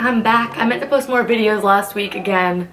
I'm back. I meant to post more videos last week again.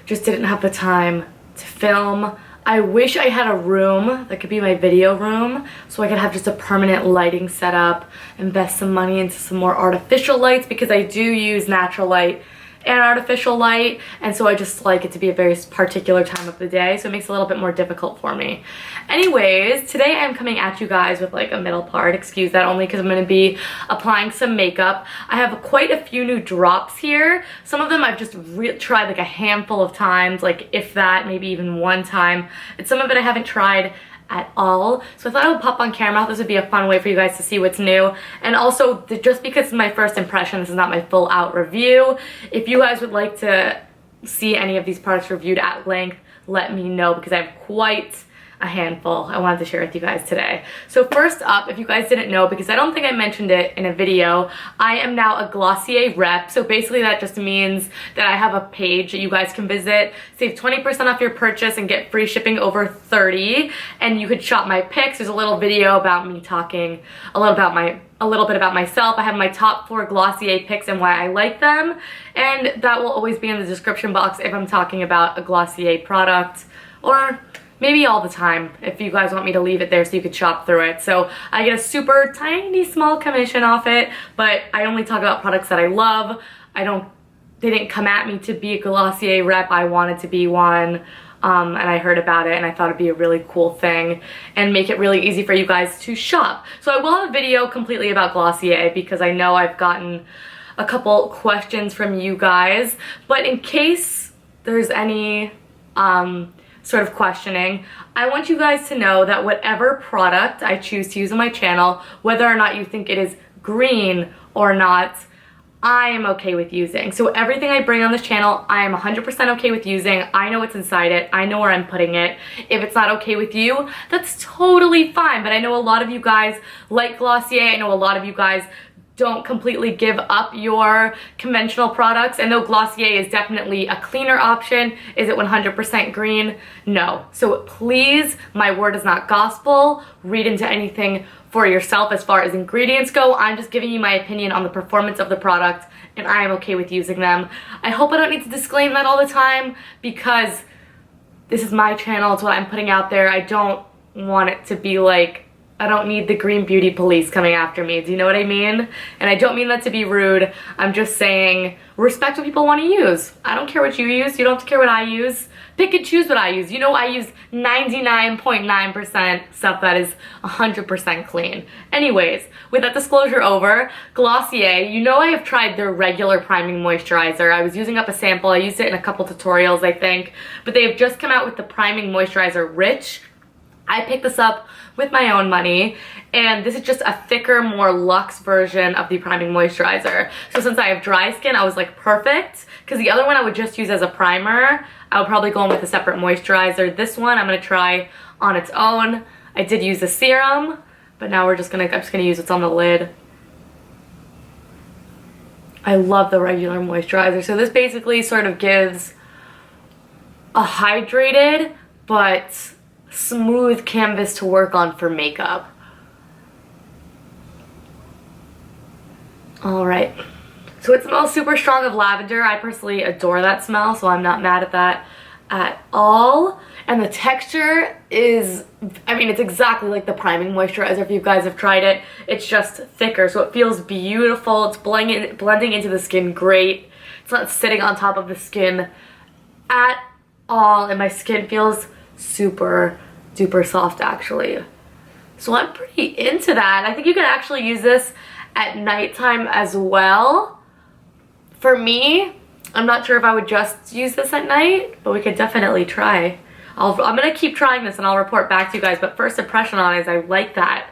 Just didn't have the time to film. I wish I had a room that could be my video room so I could have just a permanent lighting setup, invest some money into some more artificial lights because I do use natural light and artificial light, and so I just like it to be a very particular time of the day, so it makes it a little bit more difficult for me. Anyways, today I'm coming at you guys with like a middle part. Excuse that, only because I'm going to be applying some makeup. I have quite a few new drops here. Some of them I've just tried like a handful of times, like if that, maybe even one time. And some of it I haven't tried at all, so I thought I would pop on camera. This would be a fun way for you guys to see what's new, and also just because it's my first impression, this is not my full out review. If you guys would like to see any of these products reviewed at length, let me know because I have quite a handful I wanted to share with you guys today. So first up, if you guys didn't know, because I don't think I mentioned it in a video, I am now a Glossier rep. So basically that just means that I have a page that you guys can visit, save 20% off your purchase and get free shipping over 30, and you could shop my pics. There's a little video about me talking a little bit about myself. I have my top 4 Glossier picks and why I like them, and that will always be in the description box if I'm talking about a Glossier product, or maybe all the time if you guys want me to leave it there so you could shop through it. So I get a super tiny small commission off it, but I only talk about products that I love. They didn't come at me to be a Glossier rep. I wanted to be one, and I heard about it and I thought it'd be a really cool thing and make it really easy for you guys to shop. So I will have a video completely about Glossier because I know I've gotten a couple questions from you guys, but in case there's any sort of questioning, I want you guys to know that whatever product I choose to use on my channel, whether or not you think it is green or not, I am okay with using. So everything I bring on this channel, I am 100% okay with using. I know what's inside it. I know where I'm putting it. If it's not okay with you, that's totally fine. But I know a lot of you guys like Glossier. I know a lot of you guys don't completely give up your conventional products, and though Glossier is definitely a cleaner option, is it 100% green? No. So please, my word is not gospel. Read into anything for yourself as far as ingredients go. I'm just giving you my opinion on the performance of the product, and I am okay with using them. I hope I don't need to disclaim that all the time because this is my channel. It's what I'm putting out there. I don't want it to be like, I don't need the green beauty police coming after me. Do you know what I mean? And I don't mean that to be rude. I'm just saying respect what people want to use. I don't care what you use. You don't have to care what I use. Pick and choose what I use. You know, I use 99.9% stuff that is 100% clean. Anyways, with that disclosure over, Glossier, you know I have tried their regular priming moisturizer. I was using up a sample. I used it in a couple tutorials, I think. But they have just come out with the priming moisturizer Rich. I picked this up with my own money, and this is just a thicker, more luxe version of the priming moisturizer. So since I have dry skin, I was like, perfect, because the other one I would just use as a primer. I would probably go in with a separate moisturizer. This one I'm going to try on its own. I did use a serum, but now I'm just gonna use what's on the lid. I love the regular moisturizer. So this basically sort of gives a hydrated but smooth canvas to work on for makeup. Alright, so it smells super strong of lavender. I personally adore that smell, so I'm not mad at that at all. And the texture is, I mean, it's exactly like the priming moisturizer if you guys have tried it. It's just thicker, so it feels beautiful. It's blending into the skin great. It's not sitting on top of the skin at all, and my skin feels super duper soft actually. So I'm pretty into that. I think you can actually use this at nighttime as well. For me, I'm not sure if I would just use this at night, but we could definitely try. I'm gonna keep trying this and I'll report back to you guys, but first impression on it is I like that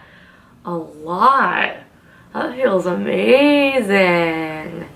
a lot. That feels amazing.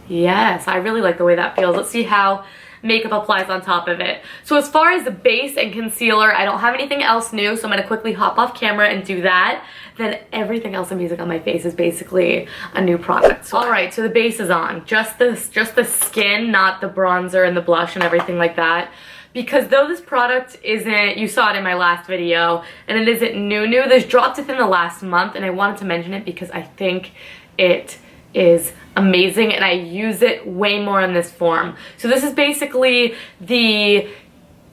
Yes, I really like the way that feels. Let's see how makeup applies on top of it. So as far as the base and concealer, I don't have anything else new, so I'm going to quickly hop off camera and do that. Then everything else I'm using on my face is basically a new product. So, alright, so the base is on. Just the skin, not the bronzer and the blush and everything like that. Because though this product isn't, you saw it in my last video, and it isn't new, this dropped within the last month, and I wanted to mention it because I think it is amazing, and I use it way more in this form. So this is basically the,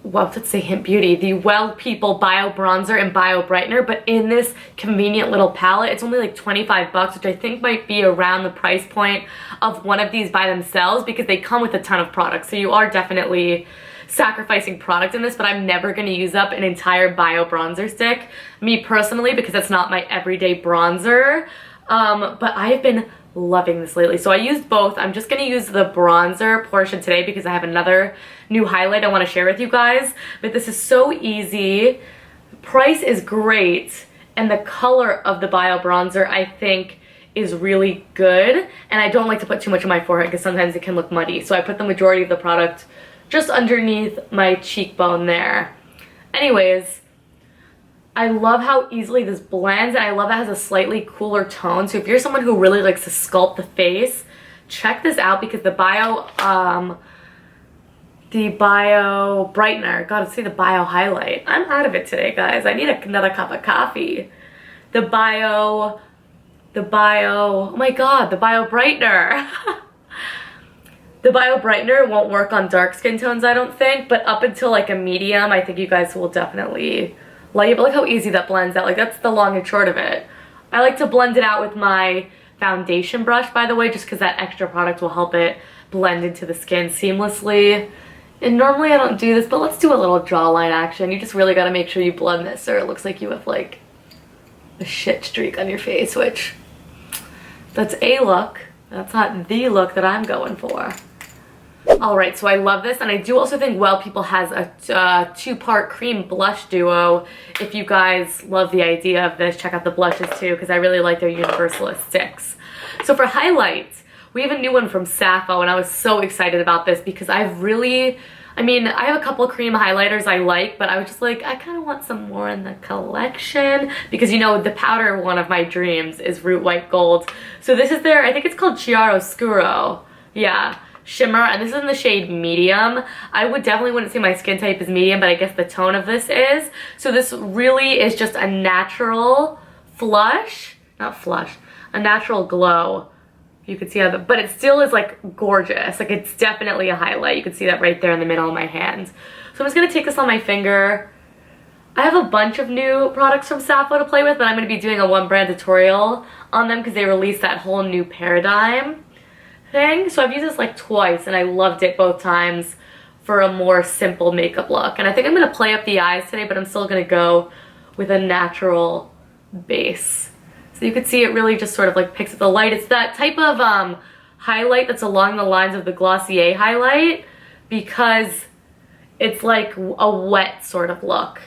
well, let's say Hint Beauty, the Well People Bio Bronzer and Bio Brightener, but in this convenient little palette. It's only like 25 bucks, which I think might be around the price point of one of these by themselves, because they come with a ton of products. So you are definitely sacrificing product in this, but I'm never going to use up an entire bio bronzer stick, me personally, because that's not my everyday bronzer. But I've been loving this lately. So I used both. I'm just going to use the bronzer portion today because I have another new highlight I want to share with you guys. But this is so easy. Price is great. And the color of the bio bronzer, I think, is really good. And I don't like to put too much on my forehead because sometimes it can look muddy. So I put the majority of the product just underneath my cheekbone there. Anyways, I love how easily this blends, and I love it has a slightly cooler tone. So if you're someone who really likes to sculpt the face, check this out, because the bio brightener, gotta say the bio highlight. I'm out of it today, guys. I need another cup of coffee. The bio, oh my god, the bio brightener. The bio brightener won't work on dark skin tones, I don't think, but up until like a medium, I think you guys will definitely like it. But look how easy that blends out. Like, that's the long and short of it. I like to blend it out with my foundation brush, by the way, just because that extra product will help it blend into the skin seamlessly. And normally I don't do this, but let's do a little jawline action. You just really got to make sure you blend this, or it looks like you have like a shit streak on your face, which that's a look. That's not the look that I'm going for. Alright, so I love this, and I do also think Well People has a two-part cream blush duo. If you guys love the idea of this, check out the blushes too, because I really like their Universalist sticks. So for highlights, we have a new one from Sappho, and I was so excited about this because I have a couple of cream highlighters I like, but I was just like, I kind of want some more in the collection, because you know, the powder one of my dreams is Root White Gold. So this is their, I think it's called Chiaroscuro. Yeah. Shimmer, and this is in the shade medium. I definitely wouldn't say my skin type is medium, but I guess the tone of this is. So this really is just a natural a natural glow. You can see how but it still is like gorgeous. Like, it's definitely a highlight. You can see that right there in the middle of my hand. So I'm just gonna take this on my finger. I have a bunch of new products from Sappho to play with, but I'm gonna be doing a one brand tutorial on them because they released that whole new paradigm thing. So I've used this like twice, and I loved it both times for a more simple makeup look. And I think I'm gonna play up the eyes today, but I'm still gonna go with a natural base. So you can see it really just sort of like picks up the light. It's that type of highlight that's along the lines of the Glossier highlight, because it's like a wet sort of look.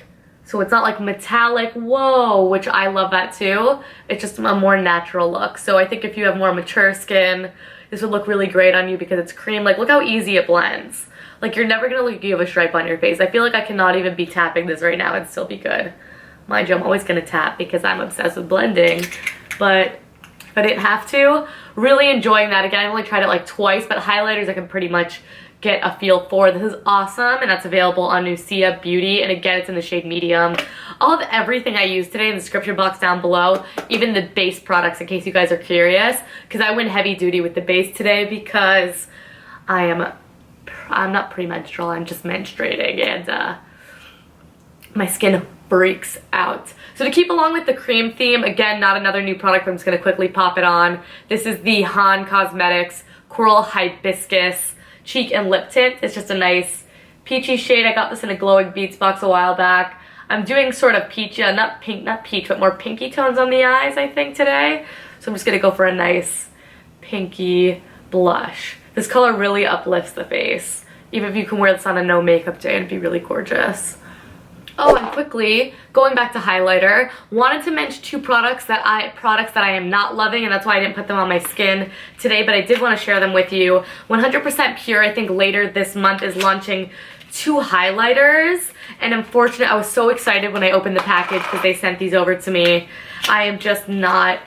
So it's not like metallic, whoa, which I love that too. It's just a more natural look. So I think if you have more mature skin, this would look really great on you because it's cream. Like, look how easy it blends. Like, you're never gonna look like you have a stripe on your face. I feel like I cannot even be tapping this right now and still be good. Mind you, I'm always gonna tap because I'm obsessed with blending, but if I didn't have to, really enjoying that. Again, I've only tried it like twice, but highlighters I can pretty much get a feel for. This is awesome, and that's available on Nucia Beauty, and again, it's in the shade medium. I'll have everything I use today in the description box down below, even the base products in case you guys are curious, because I went heavy duty with the base today because I'm not premenstrual, I'm just menstruating, and my skin freaks out. So to keep along with the cream theme, again, not another new product, but I'm just going to quickly pop it on. This is the Han Cosmetics Coral Hibiscus Cheek and Lip Tint. It's just a nice peachy shade. I got this in a Glowing Beats box a while back. I'm doing sort of peach, not peach, but more pinky tones on the eyes, I think, today. So I'm just going to go for a nice pinky blush. This color really uplifts the face. Even if you can wear this on a no makeup day, it'd be really gorgeous. Oh, and quickly, going back to highlighter, wanted to mention two products that I am not loving, and that's why I didn't put them on my skin today, but I did want to share them with you. 100% Pure, I think later this month, is launching two highlighters, and unfortunately, I was so excited when I opened the package because they sent these over to me. I am just not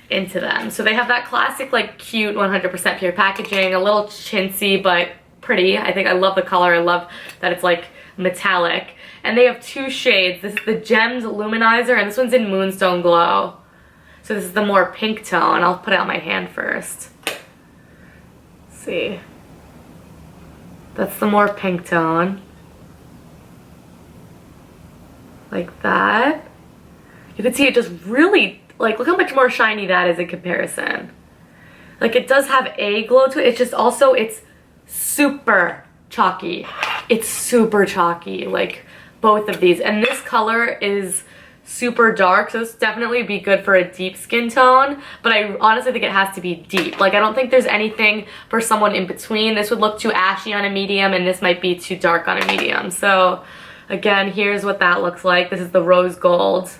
into them. So they have that classic, like, cute 100% Pure packaging, a little chintzy, but pretty. I think I love the color. I love that it's, like, metallic. And they have two shades. This is the Gems Luminizer, and this one's in Moonstone Glow. So this is the more pink tone. I'll put it on my hand first. Let's see. That's the more pink tone. Like that. You can see it just really, like, look how much more shiny that is in comparison. Like, it does have a glow to it. It's just also, it's super chalky. It's super chalky, like both of these. And this color is super dark, so this definitely be good for a deep skin tone, but I honestly think it has to be deep. Like, I don't think there's anything for someone in between. This would look too ashy on a medium, and this might be too dark on a medium. So again, here's what that looks like. This is the rose gold.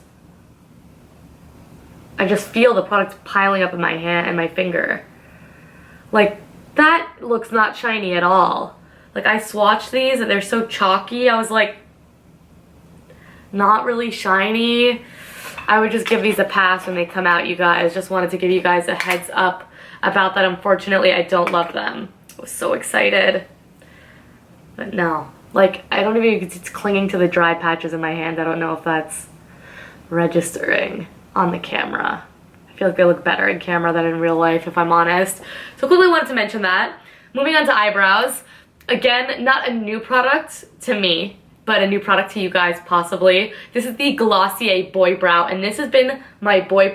I just feel the product piling up in my hand and my finger. Like, that looks not shiny at all. Like, I swatched these and they're so chalky. I was like, not really shiny. I would just give these a pass when they come out, you guys. Just wanted to give you guys a heads up about that. Unfortunately, I don't love them. I was so excited. But no. Like, I don't even, it's clinging to the dry patches in my hand. I don't know if that's registering on the camera. I feel like they look better in camera than in real life, if I'm honest. So quickly wanted to mention that. Moving on to eyebrows. Again, not a new product to me, but a new product to you guys possibly. This is the Glossier Boy Brow, and this has been my brow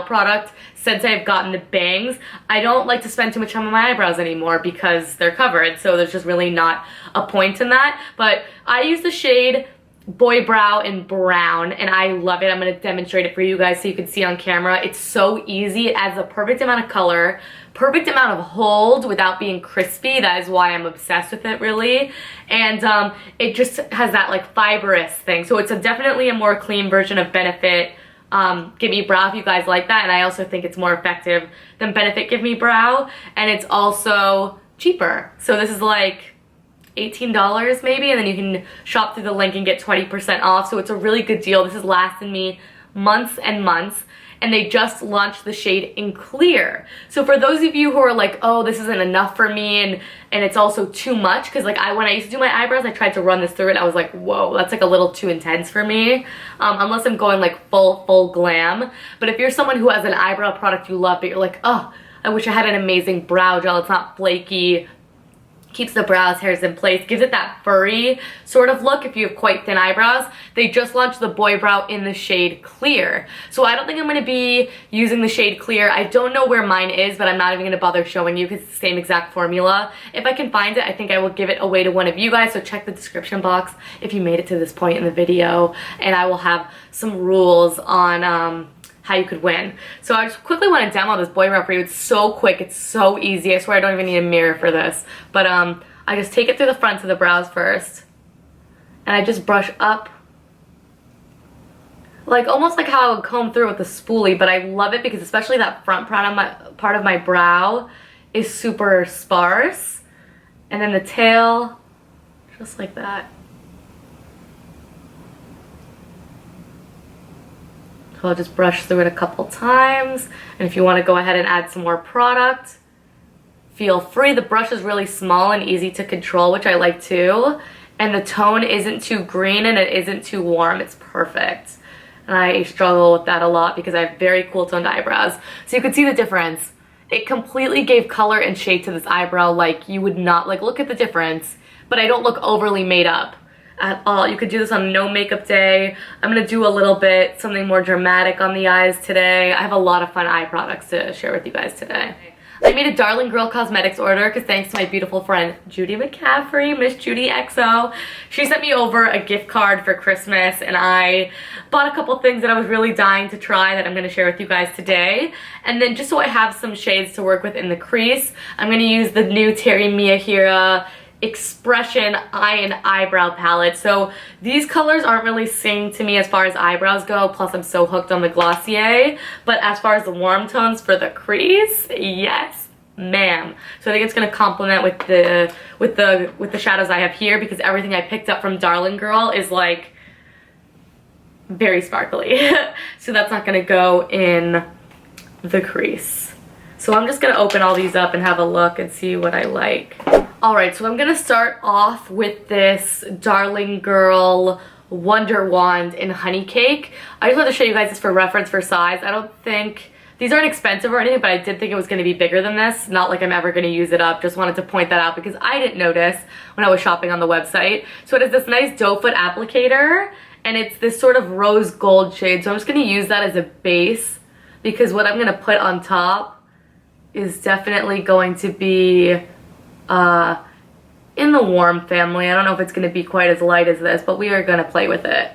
product since I've gotten the bangs. I don't like to spend too much time on my eyebrows anymore because they're covered, so there's just really not a point in that. But I use the shade Boy Brow in brown, and I love it. I'm going to demonstrate it for you guys so you can see on camera. It's so easy. It adds a perfect amount of color, perfect amount of hold without being crispy. That is why I'm obsessed with it, really. And it just has that like fibrous thing. So it's definitely a more clean version of Benefit Give Me Brow if you guys like that. And I also think it's more effective than Benefit Give Me Brow. And it's also cheaper. So this is like $18 maybe, and then you can shop through the link and get 20% off. So it's a really good deal. This has lasted me months and months, and they just launched the shade in clear. So for those of you who are like, oh, this isn't enough for me, and it's also too much, because like when I used to do my eyebrows, I tried to run this through it, I was like, whoa, that's like a little too intense for me, unless I'm going like full glam. But if you're someone who has an eyebrow product you love, but you're like, oh, I wish I had an amazing brow gel, it's not flaky, keeps the brows hairs in place, gives it that furry sort of look if you have quite thin eyebrows. They just launched the Boy Brow in the shade Clear. So I don't think I'm going to be using the shade Clear. I don't know where mine is, but I'm not even going to bother showing you because it's the same exact formula. If I can find it, I think I will give it away to one of you guys, so check the description box if you made it to this point in the video, and I will have some rules on how you could win. So I just quickly want to demo this Boy Brow for you. It's so quick, it's so easy. I swear I don't even need a mirror for this. But I just take it through the fronts of the brows first, and I just brush up, like almost like how I would comb through with a spoolie. But I love it because especially that front part of my brow is super sparse, and then the tail, just like that. So I'll just brush through it a couple times, and if you want to go ahead and add some more product, feel free. The brush is really small and easy to control, which I like too, and the tone isn't too green and it isn't too warm. It's perfect, and I struggle with that a lot because I have very cool toned eyebrows. So you can see the difference. It completely gave color and shade to this eyebrow like you would not, like look at the difference, but I don't look overly made up at all. You could do this on no makeup day. I'm gonna do a little bit something more dramatic on the eyes today. I have a lot of fun eye products to share with you guys today. I made a Darling Girl Cosmetics order because thanks to my beautiful friend Judy McCaffrey, Miss Judy XO. She sent me over a gift card for Christmas, and I bought a couple things that I was really dying to try that I'm going to share with you guys today. And then just so I have some shades to work with in the crease, I'm going to use the new Terry Miyahira Expression Eye and Eyebrow palette. So these colors aren't really singing to me as far as eyebrows go, plus I'm so hooked on the Glossier, but as far as the warm tones for the crease, yes ma'am. So I think it's going to complement with the shadows I have here, because everything I picked up from Darling Girl is like very sparkly. So that's not going to go in the crease. So I'm just going to open all these up and have a look and see what I like. Alright, so I'm going to start off with this Darling Girl Wonder Wand in Honey Cake. I just wanted to show you guys this for reference for size. I don't think, these aren't expensive or anything, but I did think it was going to be bigger than this. Not like I'm ever going to use it up. Just wanted to point that out because I didn't notice when I was shopping on the website. So it is this nice doe foot applicator, and it's this sort of rose gold shade. So I'm just going to use that as a base because what I'm going to put on top is definitely going to be in the warm family. I don't know if it's going to be quite as light as this, but we are going to play with it.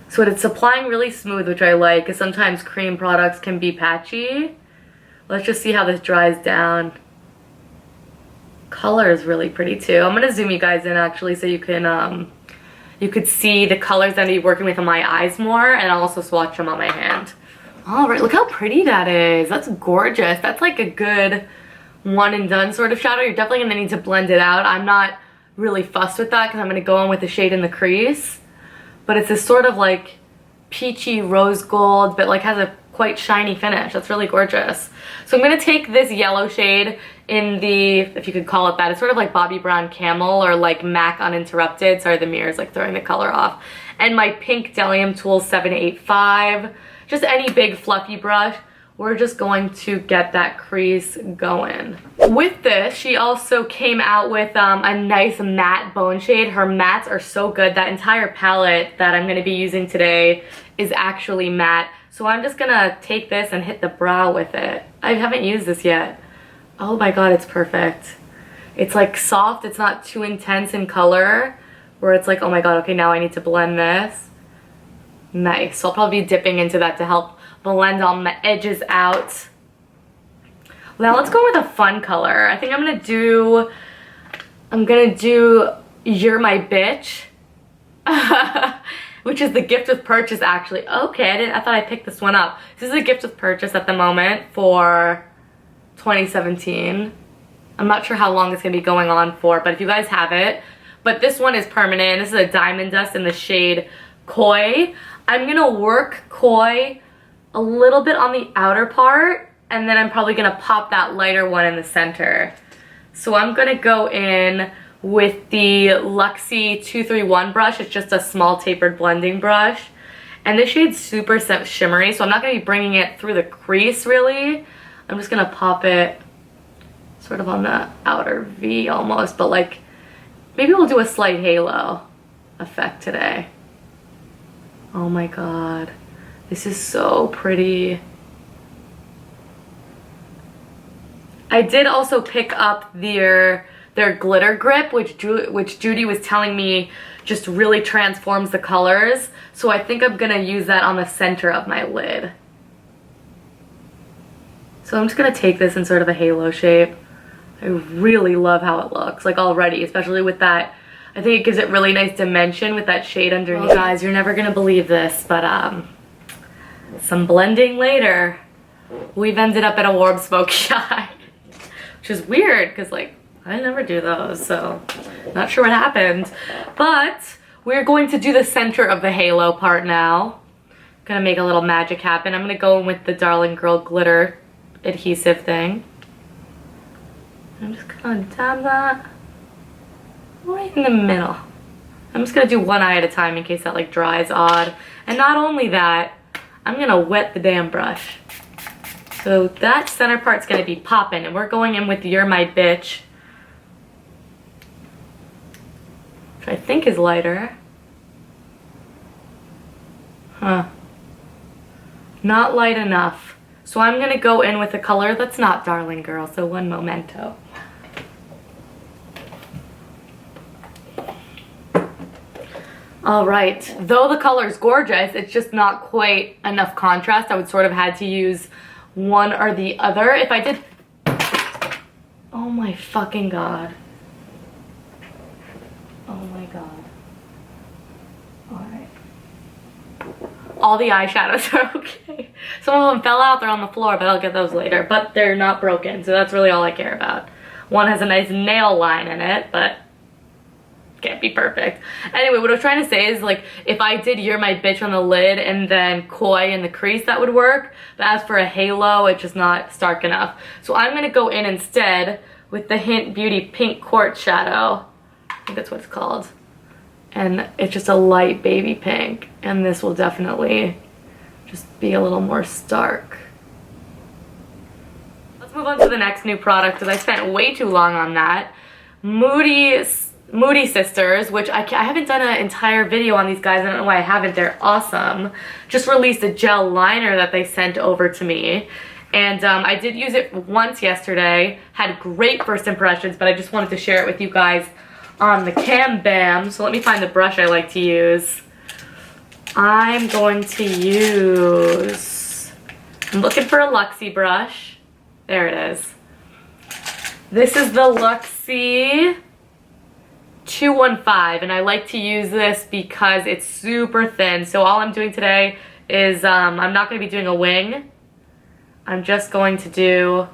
So it's applying really smooth, which I like, because sometimes cream products can be patchy. Let's just see how this dries down. Color is really pretty too. I'm going to zoom you guys in actually so you could see the colors that I'm working with on my eyes more, and I'll also swatch them on my hand. All right, look how pretty that is. That's gorgeous. That's like a good one and done sort of shadow. You're definitely going to need to blend it out. I'm not really fussed with that because I'm going to go in with the shade in the crease. But it's this sort of like peachy rose gold, but like has a quite shiny finish. That's really gorgeous. So I'm going to take this yellow shade in the, if you could call it that, it's sort of like Bobbi Brown Camel or like MAC Uninterrupted. Sorry, the mirror's like throwing the color off. And my pink Delium Tool 785. Just any big fluffy brush. We're just going to get that crease going. With this, she also came out with a nice matte bone shade. Her mattes are so good. That entire palette that I'm gonna be using today is actually matte. So I'm just gonna take this and hit the brow with it. I haven't used this yet. Oh my god, it's perfect. It's like soft, it's not too intense in color, where it's like, oh my god, okay, now I need to blend this. Nice, so I'll probably be dipping into that to help blend all my edges out. Now let's go with a fun color. I think I'm gonna do You're My Bitch, which is the gift with purchase actually. Okay, I thought I picked this one up. This is a gift with purchase at the moment for 2017. I'm not sure how long it's gonna be going on for, but if you guys have it. But this one is permanent. This is a Diamond Dust in the shade Koi. I'm gonna work Koi a little bit on the outer part, and then I'm probably gonna pop that lighter one in the center. So I'm gonna go in with the Luxie 231 brush. It's just a small tapered blending brush, and this shade's super shimmery, so I'm not gonna be bringing it through the crease really. I'm just gonna pop it sort of on the outer V almost, but like maybe we'll do a slight halo effect today. Oh my god. This is so pretty. I did also pick up their glitter grip, which Judy was telling me just really transforms the colors. So I think I'm gonna use that on the center of my lid. So I'm just gonna take this in sort of a halo shape. I really love how it looks, like already, especially with that. I think it gives it really nice dimension with that shade underneath. Oh, guys, you're never gonna believe this, but some blending later, we've ended up at a warm smoky eye, which is weird because like I never do those, so not sure what happened. But we're going to do the center of the halo part now. Gonna make a little magic happen. I'm gonna go in with the Darling Girl glitter adhesive thing. I'm just gonna dab that right in the middle. I'm just gonna do one eye at a time in case that like dries odd. And not only that, I'm gonna wet the damn brush. So that center part's gonna be popping, and we're going in with You're My Bitch, which I think is lighter. Huh. Not light enough. So I'm gonna go in with a color that's not Darling Girl, so one momento. All right, though the color's gorgeous, it's just not quite enough contrast. I would sort of had to use one or the other. If I did, oh my fucking god. Oh my god. All right. All the eyeshadows are okay. Some of them fell out, they're on the floor, but I'll get those later. But they're not broken, so that's really all I care about. One has a nice nail line in it, but can't be perfect. Anyway, what I was trying to say is like if I did You're My Bitch on the lid and then Koi in the crease, that would work. But as for a halo, it's just not stark enough. So I'm gonna go in instead with the Hint Beauty Pink Quartz Shadow. I think that's what it's called. and it's just a light baby pink, and this will definitely just be a little more stark. Let's move on to the next new product because I spent way too long on that. Moody Sisters, which I haven't done an entire video on these guys. I don't know why I haven't. They're awesome. Just released a gel liner that they sent over to me. And I did use it once yesterday. Had great first impressions, but I just wanted to share it with you guys on the cam bam. So let me find the brush I like to use. I'm going to use, I'm looking for a Luxie brush. There it is. This is the Luxie 215, and I like to use this because it's super thin. So all I'm doing today is I'm not going to be doing a wing. I'm just going to do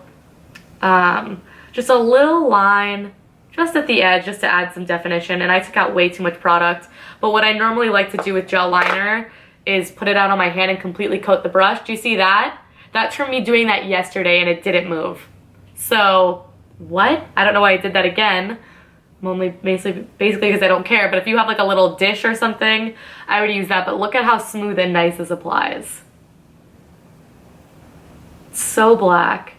just a little line just at the edge just to add some definition, and I took out way too much product. But what I normally like to do with gel liner is put it out on my hand and completely coat the brush. Do you see that? That's from me doing that yesterday and it didn't move. So what? I don't know why I did that again. I'm only basically because I don't care, but if you have like a little dish or something, I would use that. But look at how smooth and nice this applies. It's so black.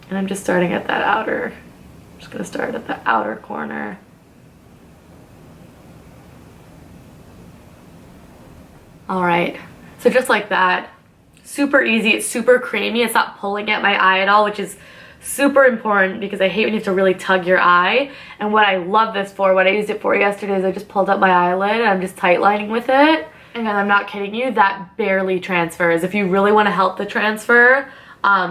And I'm just starting at that outer, I'm just gonna start at the outer corner. All right, so just like that, super easy, it's super creamy, it's not pulling at my eye at all, which is super important because I hate when you have to really tug your eye. And what I love this for, what I used it for yesterday is I just pulled up my eyelid and I'm just tight lining with it. And I'm not kidding you, that barely transfers. If you really want to help the transfer,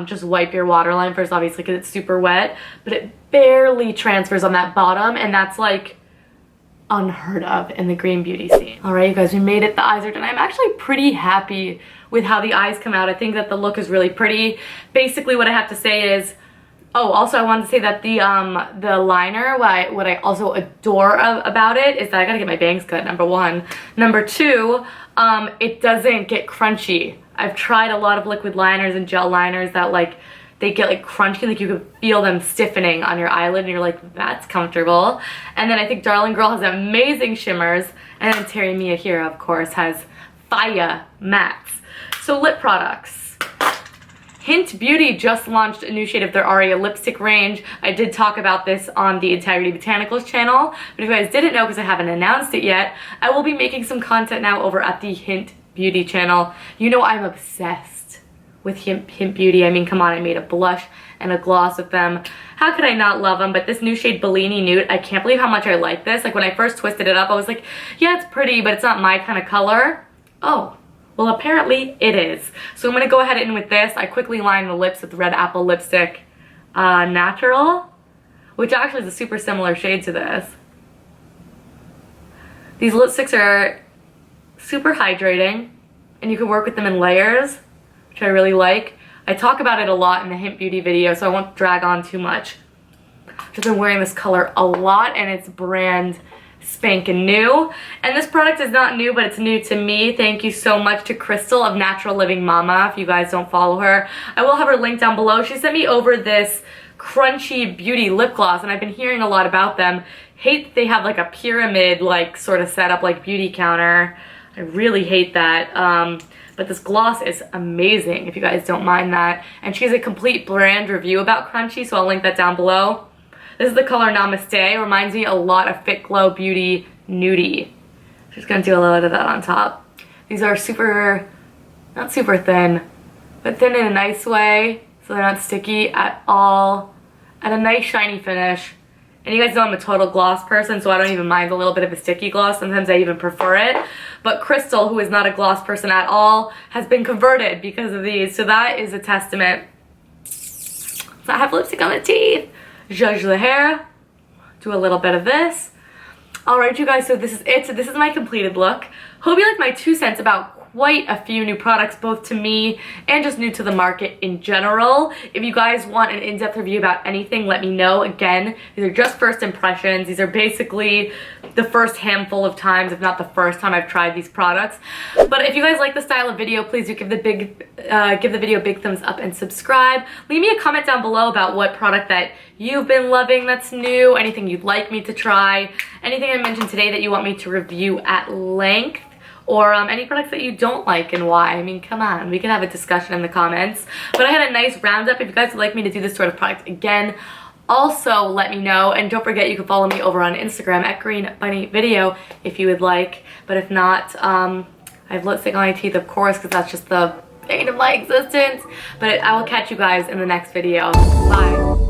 just wipe your waterline first, obviously, because it's super wet, but it barely transfers on that bottom, and that's like unheard of in the green beauty scene. All right, you guys, we made it. The eyes are done. I'm actually pretty happy with how the eyes come out. I think that the look is really pretty. Basically, what I have to say is, oh, also I wanted to say that the liner, what I also adore about it is that I gotta get my bangs cut, number one. Number two, it doesn't get crunchy. I've tried a lot of liquid liners and gel liners that like, they get like crunchy, like you can feel them stiffening on your eyelid and you're like, that's comfortable. And then I think Darling Girl has amazing shimmers, and then Terry Mia here, of course, has fire mattes. So lip products. Hint Beauty just launched a new shade of their Aria lipstick range. I did talk about this on the Integrity Botanicals channel, but if you guys didn't know because I haven't announced it yet, I will be making some content now over at the Hint Beauty channel. You know I'm obsessed with Hint Beauty. I mean, come on, I made a blush and a gloss with them. How could I not love them? But this new shade Bellini Nude, I can't believe how much I like this. Like when I first twisted it up, I was like, yeah, it's pretty, but it's not my kind of color. Oh. Well, apparently it is. So I'm going to go ahead and with this, I quickly line the lips with Red Apple Lipstick Natural, which actually is a super similar shade to this. These lipsticks are super hydrating, and you can work with them in layers, which I really like. I talk about it a lot in the Hint Beauty video, so I won't drag on too much. I've just been wearing this color a lot, and it's brand spanking new. And this product is not new, but it's new to me. Thank you so much to Crystal of Natural Living Mama. If you guys don't follow her, I will have her link down below. She sent me over this Crunchi Beauty lip gloss, and I've been hearing a lot about them. Hate that they have like a pyramid like sort of setup like beauty counter. I really hate that. But this gloss is amazing if you guys don't mind that. And she has a complete brand review about Crunchi, so I'll link that down below. This is the color Namaste. Reminds me a lot of Fit Glow Beauty Nudie. Just gonna do a little bit of that on top. These are super, not super thin, but thin in a nice way, so they're not sticky at all. And a nice shiny finish. And you guys know I'm a total gloss person, so I don't even mind a little bit of a sticky gloss. Sometimes I even prefer it. But Crystal, who is not a gloss person at all, has been converted because of these. So that is a testament. So I have lipstick on the teeth. Zhuzh the hair. Do a little bit of this. Alright, you guys, so this is it. So this is my completed look. Hope you like my 2 cents about quite a few new products, both to me and just new to the market in general. If you guys want an in-depth review about anything, let me know. Again, these are just first impressions. These are basically the first handful of times, if not the first time I've tried these products. But if you guys like the style of video, please do give the video a big thumbs up and subscribe. Leave me a comment down below about what product that you've been loving that's new, anything you'd like me to try, anything I mentioned today that you want me to review at length, or any products that you don't like and why. I mean, come on, we can have a discussion in the comments. But I had a nice roundup. If you guys would like me to do this sort of product again, also let me know. And don't forget, you can follow me over on Instagram at greenbunnyvideo if you would like. But if not, I have lipstick on my teeth, of course, because that's just the pain of my existence. But I will catch you guys in the next video. Bye.